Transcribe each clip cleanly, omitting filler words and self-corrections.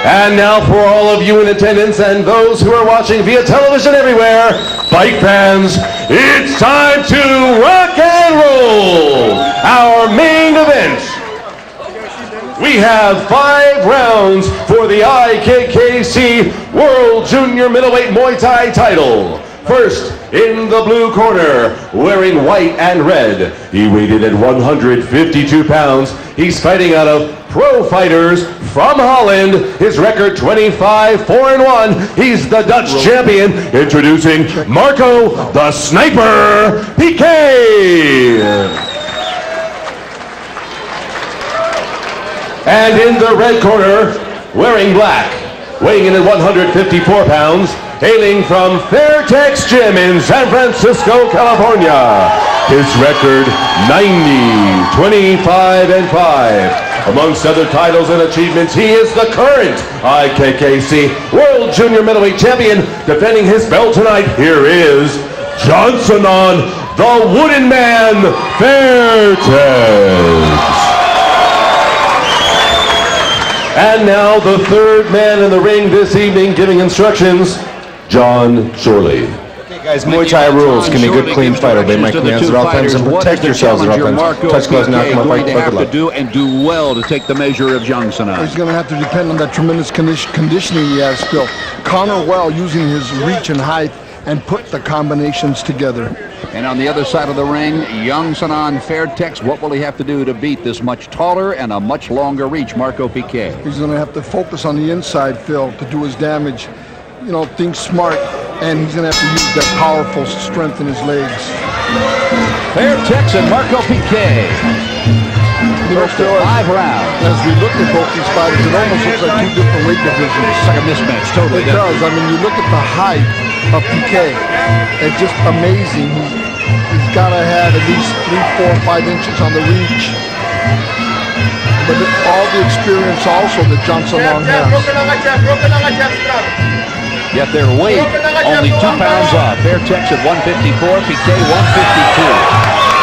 And now for all of you in attendance and those who are watching via television everywhere, fight fans, it's time to rock and roll! Our main event. We have 5 rounds for the IKKC World Junior Middleweight Muay Thai title. First, in the blue corner, wearing white and red, he weighted at 152 pounds. He's fighting out of Pro Fighters from Holland. His record 25-4-1. He's the Dutch champion. Introducing Marco the Sniper Pique. And in the red corner, wearing black, weighing in at 154 pounds, hailing from Fairtex Gym in San Francisco, California. His record 90-25-5. Amongst other titles and achievements, he is the current IKKC World Junior Middleweight Champion. Defending his belt tonight, here is Jongsanan, the Wooden Man, Fairtex. And now the third man in the ring this evening giving instructions, John Shorley. Okay guys, Muay Thai rules. Give me a good clean fight. Obey my commands at all times and protect yourselves at all times. Touch gloves, knock my fight. Have to do and do well to take the measure of Jongsanan. He's going to have to depend on that tremendous conditioning he has, Phil. Counter well using his reach and height and put the combinations together. And on the other side of the ring, Jongsanan Fairtex, what will he have to do to beat this much taller and a much longer reach Marco Pique? He's going to have to focus on the inside, Phil, to do his damage. You know, think smart, and he's going to have to use that powerful strength in his legs. Fairtex and Marco Pique. You know, Phil, 5 rounds. As we look at both these fighters, it almost looks like 2 different weight divisions. It's like a mismatch, totally. It does. I mean, you look at the height of Pique. It's just amazing. He's got to have at least 3, 4, 5 inches on the reach. But all the experience also that Jongsanan has. Yet their weight only 2 pounds off. Fairtex at 154, Pique 152.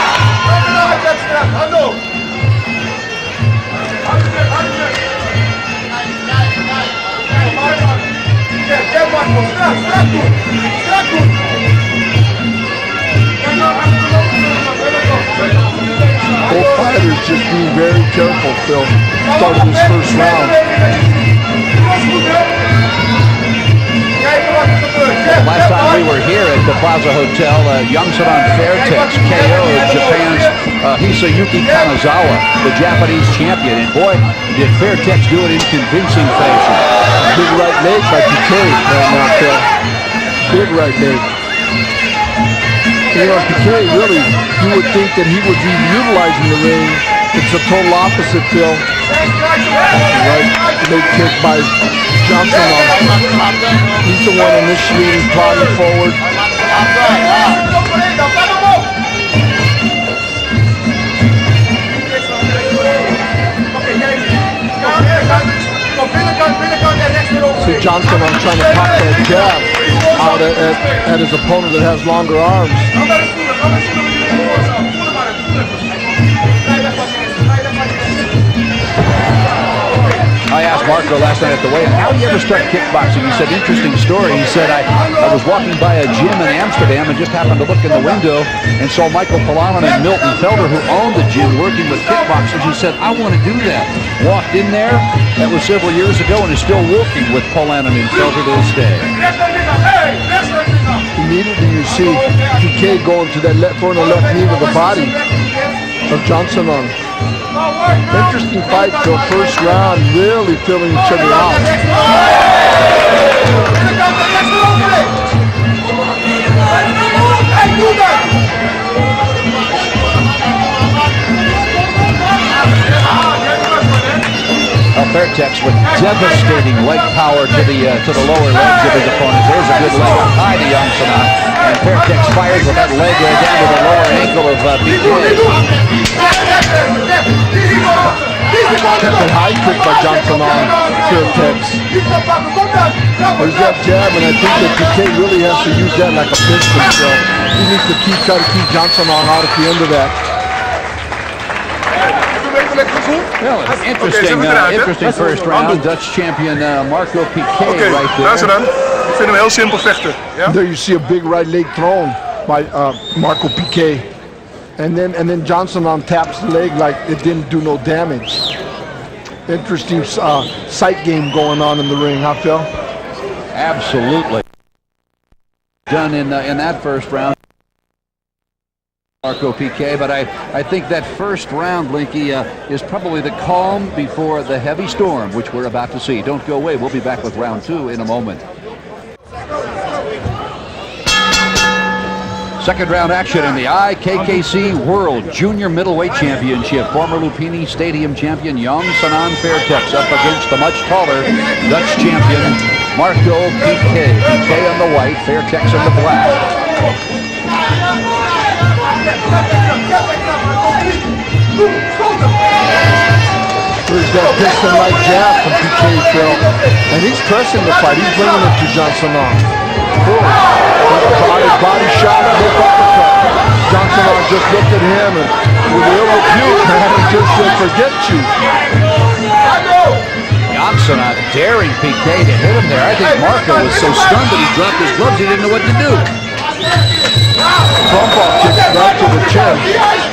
Both fighters just being very careful, Phil, starting this first round. Last time we were here at the Plaza Hotel, Jongsanan Fairtex KO'd Japan's Hisayuki Kanazawa, the Japanese champion. And boy, did Fairtex do it in convincing fashion. Big right leg by Pique right now, Phil. Big right leg. You know, Pique really, you would think that he would be utilizing the ring. It's the total opposite, Phil. Right leg kick by Jongsanan. He's the one initiating, plodding forward. See Jongsanan trying to pop that jab out at his opponent that has longer arms. I asked Marco last night at the weigh-in, how do you ever start kickboxing? He said, interesting story. He said, I was walking by a gym in Amsterdam and just happened to look in the window and saw Michael Polanen and Milton Felder, who owned the gym, working with kickboxers. He said, I want to do that. Walked in there, that was several years ago, and is still working with Polanen and Felder to this day. Immediately you see Pique going to that throwing a left knee to the body of Jongsanan. Interesting fight, Phil. First round, really filling each other out. Fairtex with devastating leg power to the lower legs of his opponent. There's a good leg up high to Jongsanan. And Fairtex fires with that leg down to the lower ankle of Pique. That's a high kick by Jongsanan, Fairtex. There's that jab, and I think that Pique really has to use that like a piston. So he needs to try to keep Jongsanan out at the end of that. Well, interesting first round. Dutch champion Marco Pique right there. Luister dan. Ik vind hem heel simpel vechten. Ja? There you see a big right leg thrown by Marco Pique. And then Jongsanan taps the leg like it didn't do no damage. Interesting sight game going on in the ring, huh, Phil? Absolutely. Done in that first round. Marco Pique, but I think that first round, Blinky, is probably the calm before the heavy storm, which we're about to see. Don't go away. We'll be back with round 2 in a moment. Second round action in the IKKC World Junior Middleweight Championship. Former Lupini Stadium champion Jongsanan Fairtex up against the much taller Dutch champion Marco Pique. Pique on the white, Fairtex on the black. There's that piston-like jab from Pique, Phil. And he's pressing the fight. He's bringing it to Jongsanan. Body shot, look uppercut. Jongsanan just looked at him and with a little rebuke, man, he just said, forget you. Jongsanan daring Pique to hit him there. I think Marco was so stunned that he dropped his gloves, he didn't know what to do. Front ball kick right to the chin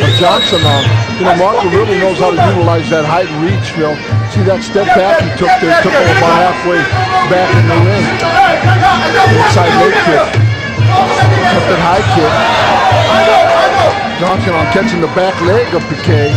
of Jongsanan. You know, Marco really knows how to utilize that height and reach, Phil. See that step back he took there, took him about halfway back in the ring. Inside leg kick. Up that high kick. Jongsanan catching the back leg of Pique.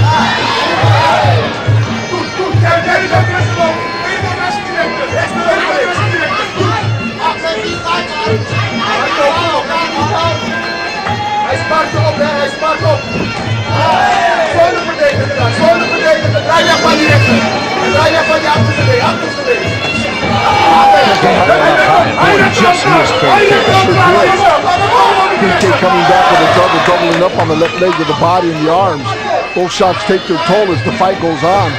Just missed Pique coming back with a double, doubling up on the left leg of the body and the arms. Both shots take their toll as the fight goes on.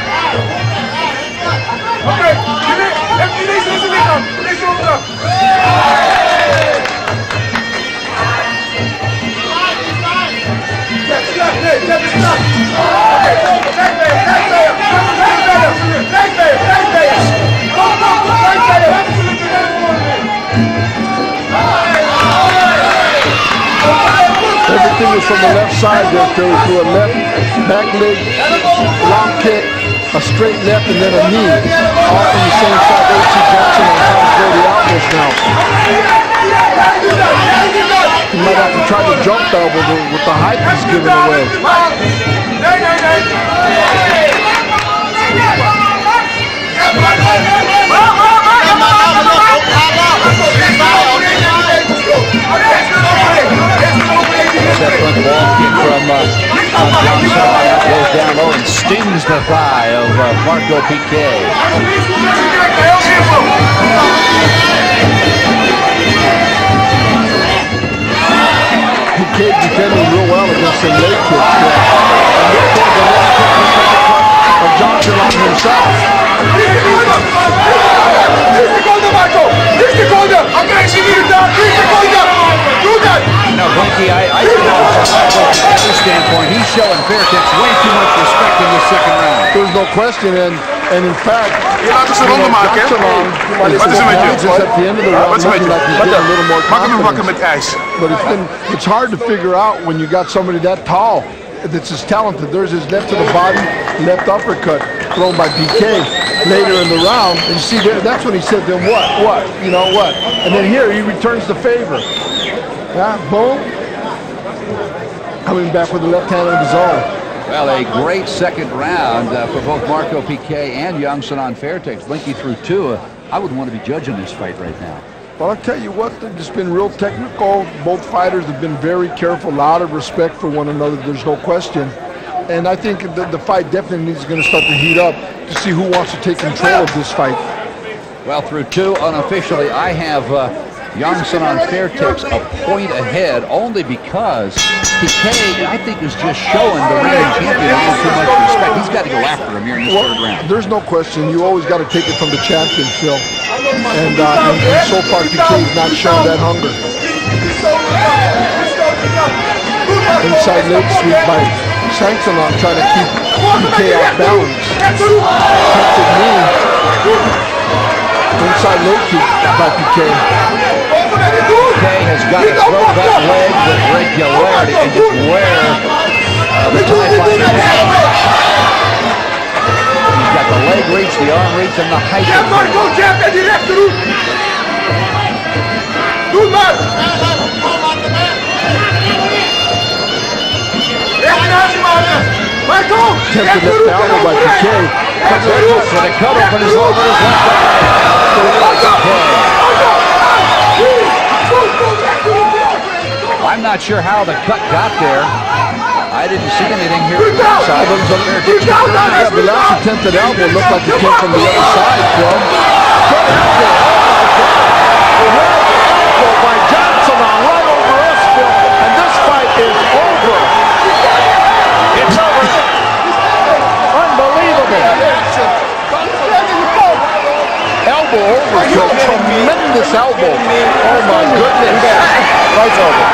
Everything was from the left side there, Phil. Through a left back leg, long kick, a straight left, and then a knee. All from the same side. There you see Johnson on trying to throw the elbows now. He might have to try to jump the elbow with the height he's giving away. That front wall kick from Jongsanan that goes down low and stings the thigh of Marco Pique. Pique defending real well against some leg kicks. Of Jongsanan himself. No, Blinky, I think from his standpoint, he's showing Fairtex way too much respect in this second round. There's no question, and in fact, Laten ze ronde maken. Wat is er met je? just at the end of the round, Wat is er met looking je? like he's getting a little more Mag hem wakken confidence. met ijs. But it's hard to figure out when you got somebody that tall that's as talented. There's his left to the body, left uppercut thrown by Pique later in the round. And you see there, that's when he said, then what? You know what? And then here he returns the favor. Yeah, boom. Coming back with the left hand of his own. Well, a great second round for both Marco Pique and Jongsanan Fairtex. Blinky through 2. I wouldn't want to be judging this fight right now. But I'll tell you what, they've just been real technical. Both fighters have been very careful, a lot of respect for one another, there's no question. And I think the fight definitely is going to start to heat up to see who wants to take control of this fight. Well, through 2 unofficially, I have Jongsanan Fairtex a point ahead only because Pique, I think, is just showing the reigning champion a little too much respect. He's got to go after him here in this third round. There's no question. You always got to take it from the champion, Phil. And so far, Pique's not shown that hunger. Inside leg sweep by Jongsanan trying to keep Pique off balance. Touching knee. Inside low kick by Pique. Pique has got to throw that leg with regularity and just wear the tie fighter down. He's got the leg reach, the arm reach, and the height. Tempted left elbow by Pique. So the cover, but his over his left eye. I'm not sure how the cut got there. I didn't see anything here. The last attempted elbow looked like it came from the other side, Phil. By Jongsanan right over us, Phil. And this fight is over. It's over. Unbelievable. Elbow over, Phil. Tremendous elbow. Oh my goodness. Fight's over.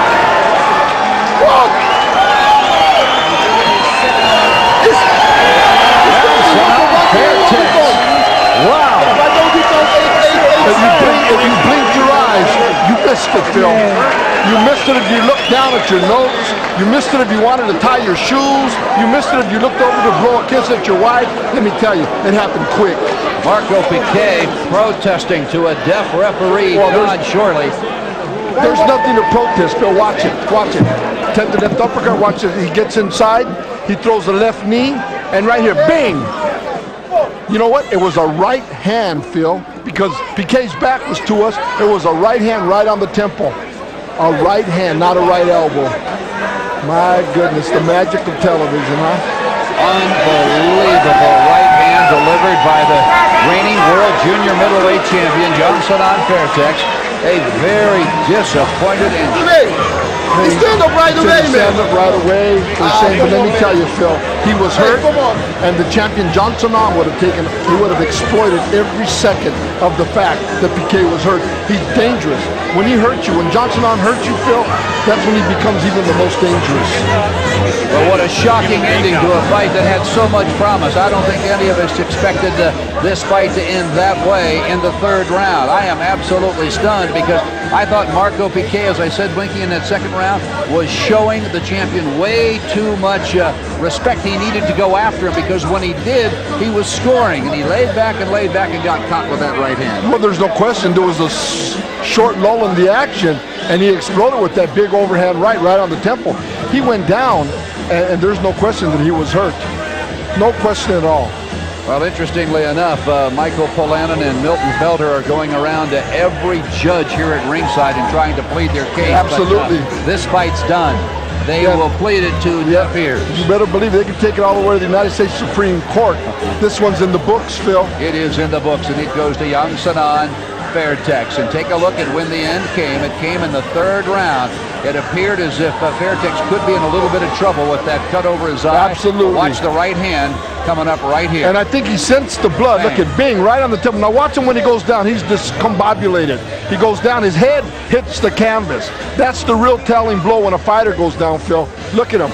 Wow. If you blinked your eyes, you missed it, Phil. You missed it if you looked down at your notes. You missed it if you wanted to tie your shoes. You missed it if you looked over to blow a kiss at your wife. Let me tell you, it happened quick. Marco Pique protesting to a deaf referee, John Shorley. There's nothing to protest, Phil. Watch it. Watch it. Attempted left uppercut. Watch it. He gets inside. He throws the left knee. And right here, bang! You know what? It was a right hand, Phil, because Pique's back was to us. It was a right hand right on the temple. A right hand, not a right elbow. My goodness, the magic of television, huh? Unbelievable right hand delivered by the reigning world junior middleweight champion, Jongsanan Fairtex. A very disappointed and He stand up right away, man. Stand up right away. But let me tell you, Phil, he was hurt, and the champion Jongsanan would have exploited every second of the fact that Pique was hurt. He's dangerous. When he hurts you, when Jongsanan hurts you, Phil, that's when he becomes even the most dangerous. Well, what a shocking ending to a fight that had so much promise. I don't think any of us expected this fight to end that way in the third round. I am absolutely stunned because I thought Marco Pique, as I said, Blinky, in that second round, was showing the champion way too much respect. He needed to go after him because when he did, he was scoring, and he laid back and got caught with that right hand. Well, there's no question. There was a short lull in the action, and he exploded with that big overhand right on the temple. He went down, and there's no question that he was hurt. No question at all. Well, interestingly enough, Michael Polanin and Milton Felder are going around to every judge here at ringside and trying to plead their case. Absolutely. But, this fight's done. They will plead it to deaf ears. You better believe they can take it all the way to the United States Supreme Court. This one's in the books, Phil. It is in the books, and it goes to Jongsanan Fairtex. And take a look at when the end came. It came in the third round. It appeared as if Fairtex could be in a little bit of trouble with that cut over his eye. Absolutely. Watch the right hand coming up right here. And I think he sensed the blood. Bang. Look at Bing right on the temple. Now watch him when he goes down. He's discombobulated. He goes down. His head hits the canvas. That's the real telling blow when a fighter goes down, Phil. Look at him.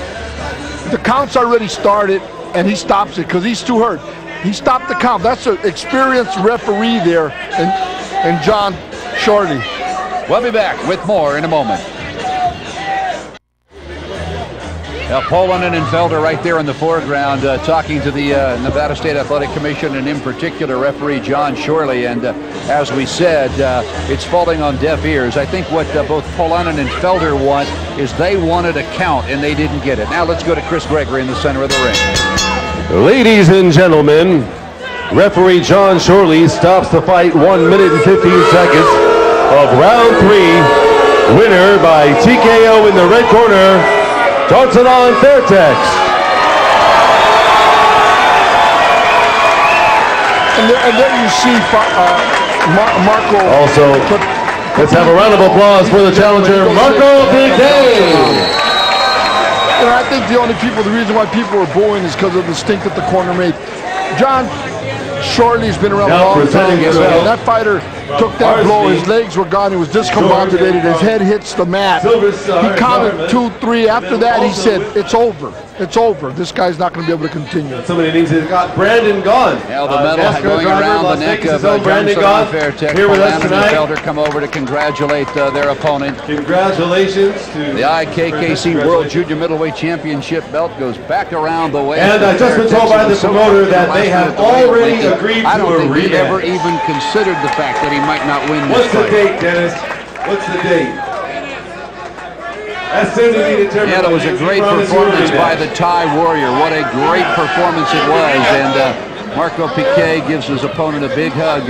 The count's already started, and he stops it because he's too hurt. He stopped the count. That's an experienced referee there, and John Shorty. We'll be back with more in a moment. Now, Polanin and Felder right there in the foreground talking to the Nevada State Athletic Commission and in particular referee John Shorley. And as we said, it's falling on deaf ears. I think what both Polanin and Felder want is they wanted a count and they didn't get it. Now let's go to Chris Gregory in the center of the ring. Ladies and gentlemen, referee John Shorley stops the fight 1 minute and 15 seconds of round 3. Winner by TKO in the red corner, Jongsanan Fairtex. And there you see Marco. Also, let's have a round of applause for the challenger, Marco Pique. And I think the reason why people were booing is because of the stink that the corner made. John Shorley's been around a long time. That fighter took that blow. His legs were gone. He was discombobulated. His head hits the mat. He counted 2, 3. After that, he said, "It's over." It's over. This guy's not going to be able to continue. Somebody needs it. Got Brandon Gaughan. Now the medal NASCAR going driver, around the Las neck Vegas' of own Brandon Jongsanan Gaughan. Fairtech. Here with us Polanyi and tonight. Felder come over to congratulate their opponent. Congratulations to The IKKC World Junior Middleweight Championship belt goes back around the way. And I've just been told by the promoter that they have already agreed to I don't a think he ever rematch. even considered the fact that he might not win this What's the fight. date, Dennis? What's the date? As soon as he determines. Yeah, it was a great performance by the Thai Warrior. What a great performance it was. And Marco Pique gives his opponent a big hug.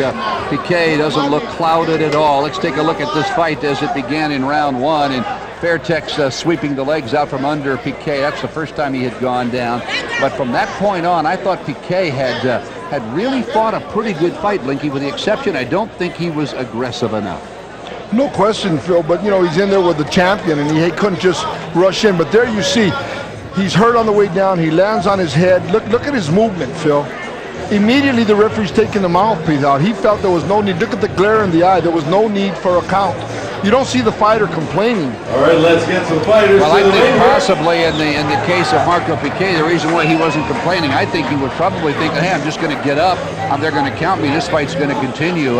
Pique doesn't look clouded at all. Let's take a look at this fight as it began in round one. And Fairtech's sweeping the legs out from under Pique. That's the first time he had gone down. But from that point on, I thought Pique had really fought a pretty good fight, Linky, with the exception I don't think he was aggressive enough. No question, Phil, but you know, he's in there with the champion and he couldn't just rush in. But there you see, he's hurt on the way down. He lands on his head. Look at his movement, Phil. Immediately the referee's taking the mouthpiece out. He felt there was no need. Look at the glare in the eye. There was no need for a count. You don't see the fighter complaining. All right, let's get some fighters. Well, to I the think ring here. possibly in the case of Marco Pique, the reason why he wasn't complaining, I think he was probably thinking, hey, I'm just going to get up. They're going to count me. This fight's going to continue.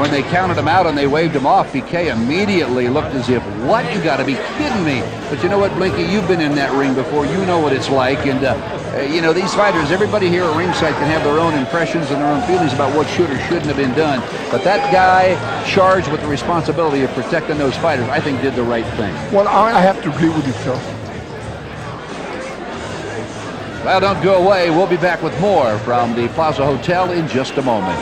When they counted him out and they waved him off, Pique immediately looked as if, what? You got to be kidding me. But you know what, Blinky? You've been in that ring before. You know what it's like. And, you know, these fighters, everybody here at ringside can have their own impressions and their own feelings about what should or shouldn't have been done. But that guy charged with the responsibility of protecting those fighters, I think did the right thing. Well, I have to agree with you, Phil. Well, don't go away. We'll be back with more from the Plaza Hotel in just a moment.